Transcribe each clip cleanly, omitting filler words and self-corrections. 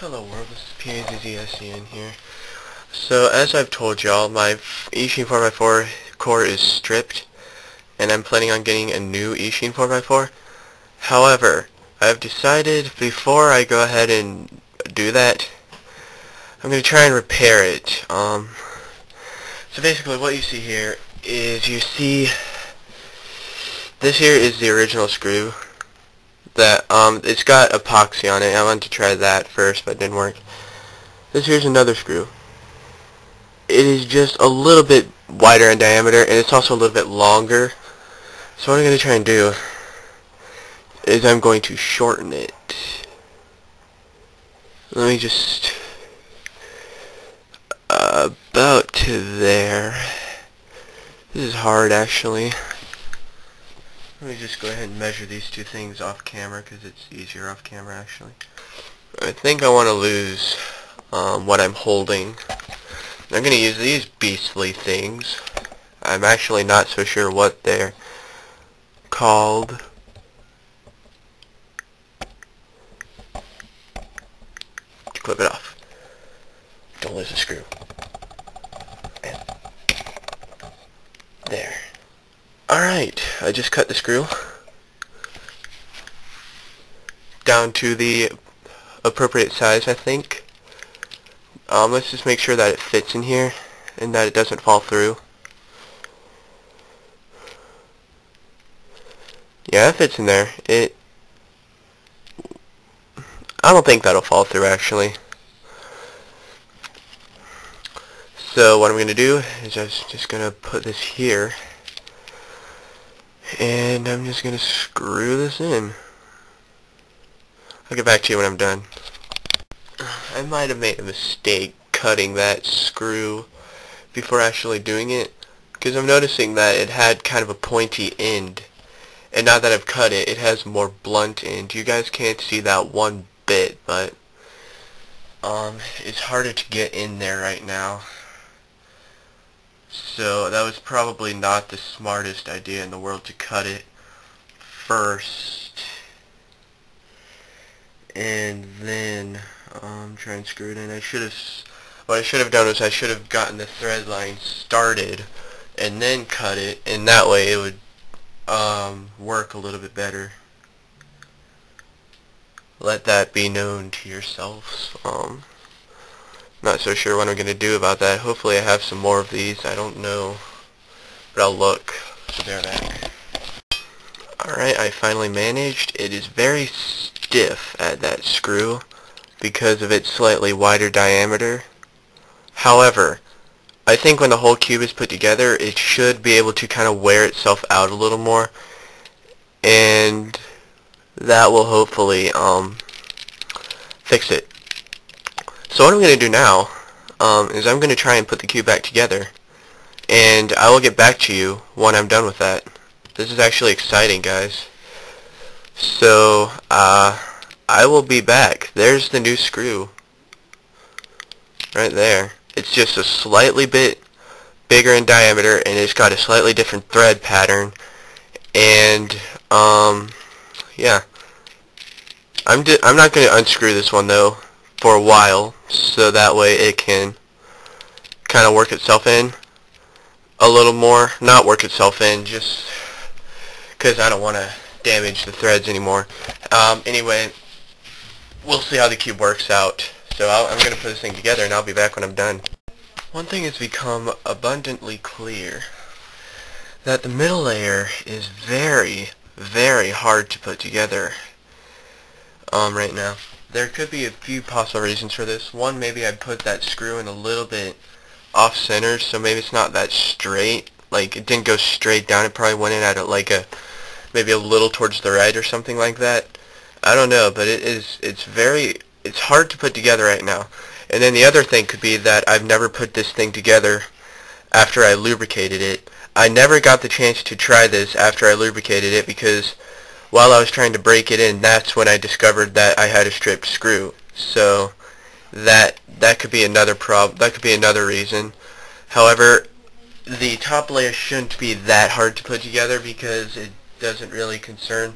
Hello world, this is Eastsheen here. So as I've told y'all, my Eastsheen 4x4 core is stripped, and I'm planning on getting a new Eastsheen 4x4. However, I've decided before I go ahead and do that, I'm going to try and repair it. So basically what you see here is this here is the original screw. That it's got epoxy on it. I wanted to try that first, but it didn't work. This here's another screw. It is just a little bit wider in diameter, and it's also a little bit longer. So what I'm going to try and do is I'm going to shorten it. Let me just about to there. This is hard actually. Let me just go ahead and measure these two things off camera because it's easier off camera actually. I think I want to lose what I'm holding. I'm going to use these beastly things. I'm actually not so sure what they're called. Clip it off. Don't lose the screw. And there. Alright, I just cut the screw down to the appropriate size, I think. Let's just make sure that it fits in here and that it doesn't fall through. Yeah, it fits in there. I don't think that'll fall through actually. So what I'm going to do is I'm just going to put this here. And I'm just going to screw this in. I'll get back to you when I'm done. I might have made a mistake cutting that screw before actually doing it, because I'm noticing that it had kind of a pointy end, and now that I've cut it, it has more blunt end. You guys can't see that one bit, but it's harder to get in there right now. So that was probably not the smartest idea in the world to cut it first and then try and screw it in. What I should have done was I should have gotten the thread line started and then cut it, and that way it would work a little bit better. Let that be known to yourselves. Not so sure what I'm going to do about that. Hopefully I have some more of these. I don't know. But I'll look. So there that. Alright, I finally managed. It is very stiff at that screw because of its slightly wider diameter. However, I think when the whole cube is put together, it should be able to kind of wear itself out a little more. And that will hopefully fix it. So what I'm going to do now is I'm going to try and put the cube back together, and I will get back to you when I'm done with that. This is actually exciting, guys. So I will be back. There's the new screw right there. It's just a slightly bit bigger in diameter, and it's got a slightly different thread pattern, and yeah. I'm not going to unscrew this one though for a while, so that way it can kind of work itself in a little more. Not work itself in, just because I don't want to damage the threads anymore. Anyway, we'll see how the cube works out. So I'm going to put this thing together, and I'll be back when I'm done. One thing has become abundantly clear, that the middle layer is very, very hard to put together right now. There could be a few possible reasons for this. One, maybe I put that screw in a little bit off-center, so maybe it's not that straight. Like, it didn't go straight down. It probably went in at maybe a little towards the right or something like that. I don't know, but it's hard to put together right now. And then the other thing could be that I've never put this thing together after I lubricated it. I never got the chance to try this after I lubricated it because while I was trying to break it in, that's when I discovered that I had a stripped screw. So that could be another problem. That could be another reason. However, the top layer shouldn't be that hard to put together because it doesn't really concern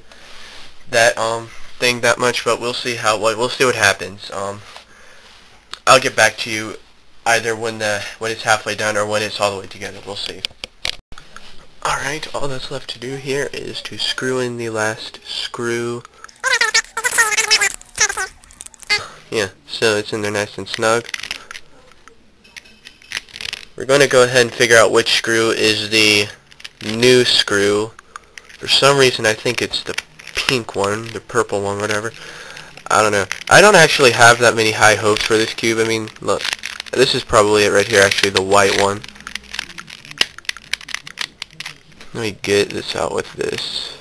that thing that much. But we'll see what happens. I'll get back to you either when it's halfway done or when it's all the way together. We'll see. Alright, all that's left to do here is to screw in the last screw. Yeah, so it's in there nice and snug. We're going to go ahead and figure out which screw is the new screw. For some reason I think it's the pink one, the purple one, whatever. I don't know. I don't actually have that many high hopes for this cube. I mean, look, this is probably it right here, actually, the white one. Let me get this out with this.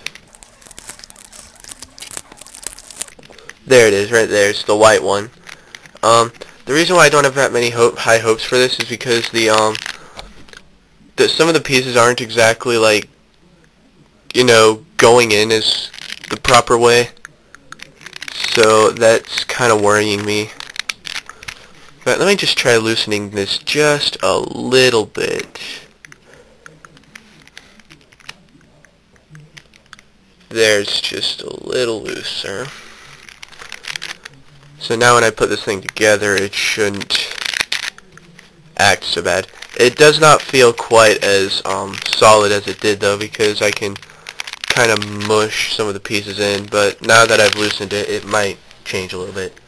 There it is, right there. It's the white one. The reason why I don't have that many high hopes for this is because some of the pieces aren't exactly like, you know, going in as the proper way. So that's kind of worrying me. But let me just try loosening this just a little bit. There's just a little looser. So now when I put this thing together, it shouldn't act so bad. It does not feel quite as solid as it did though, because I can kind of mush some of the pieces in, but now that I've loosened it, it might change a little bit.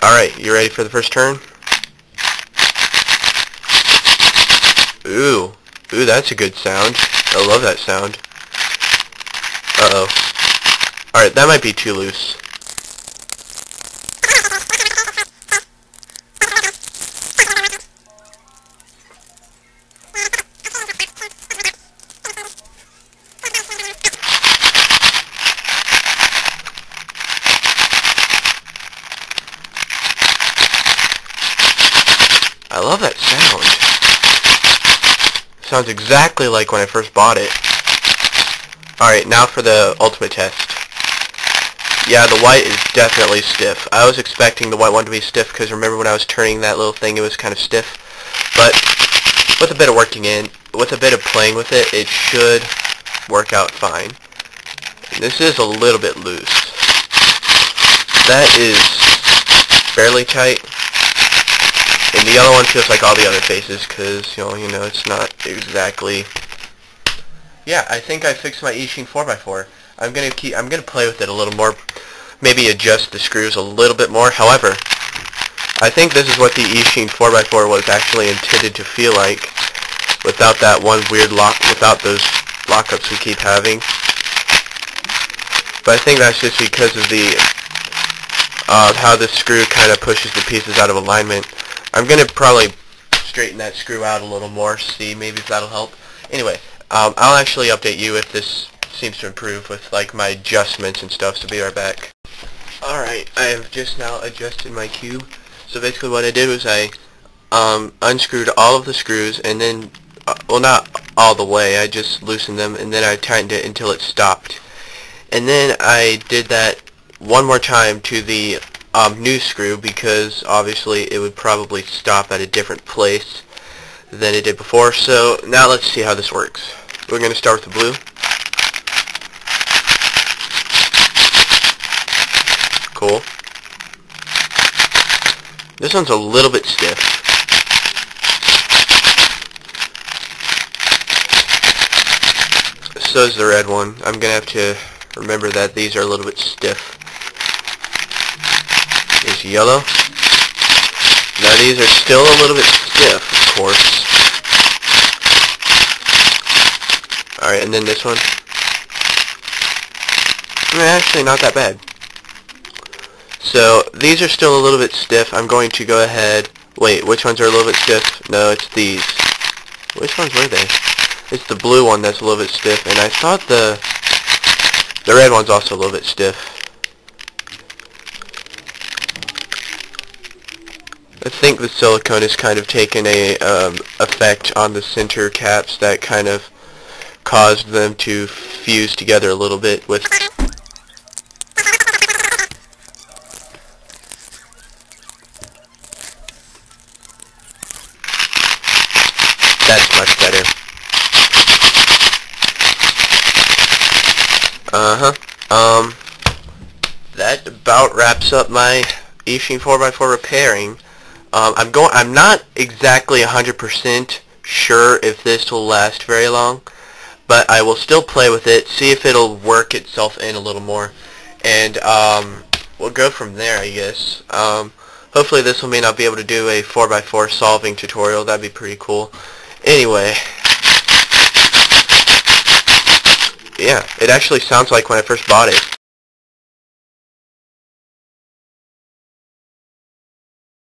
Alright, you ready for the first turn? Ooh, that's a good sound. I love that sound. Uh-oh. Alright, that might be too loose. I love that sound. Sounds exactly like when I first bought it. Alright, now for the ultimate test. Yeah, the white is definitely stiff. I was expecting the white one to be stiff because remember when I was turning that little thing, it was kind of stiff. But with a bit of playing with it, it should work out fine. And this is a little bit loose. That is fairly tight. And the other one feels like all the other faces because, you know, it's not exactly... Yeah, I think I fixed my Eastsheen 4x4. I'm gonna play with it a little more, maybe adjust the screws a little bit more. However, I think this is what the Eastsheen 4x4 was actually intended to feel like, without that one weird without those lockups we keep having. But I think that's just because of the how the screw kind of pushes the pieces out of alignment. I'm gonna probably straighten that screw out a little more. See, maybe if that'll help. Anyway. I'll actually update you if this seems to improve with like my adjustments and stuff, so be right back. Alright, I have just now adjusted my cube. So basically what I did was I unscrewed all of the screws and then, well, not all the way, I just loosened them and then I tightened it until it stopped. And then I did that one more time to the new screw because obviously it would probably stop at a different place than it did before. So now let's see how this works. We're going to start with the blue. Cool. This one's a little bit stiff. So is the red one. I'm going to have to remember that these are a little bit stiff. There's yellow. Now these are still a little bit stiff, of course. Alright, and then this one. Actually, not that bad. So, these are still a little bit stiff. I'm going to go ahead... Wait, which ones are a little bit stiff? No, it's these. Which ones were they? It's the blue one that's a little bit stiff, and I thought the red one's also a little bit stiff. I think the silicone has kind of taken a effect on the center caps that kind of caused them to fuse together a little bit with... That's much better. That about wraps up my Eastsheen 4x4 repairing. I'm not exactly 100% sure if this will last very long, but I will still play with it, see if it'll work itself in a little more, and we'll go from there, I guess. Hopefully this will mean I'll be able to do a 4x4 solving tutorial. That'd be pretty cool. Anyway, yeah, it actually sounds like when I first bought it.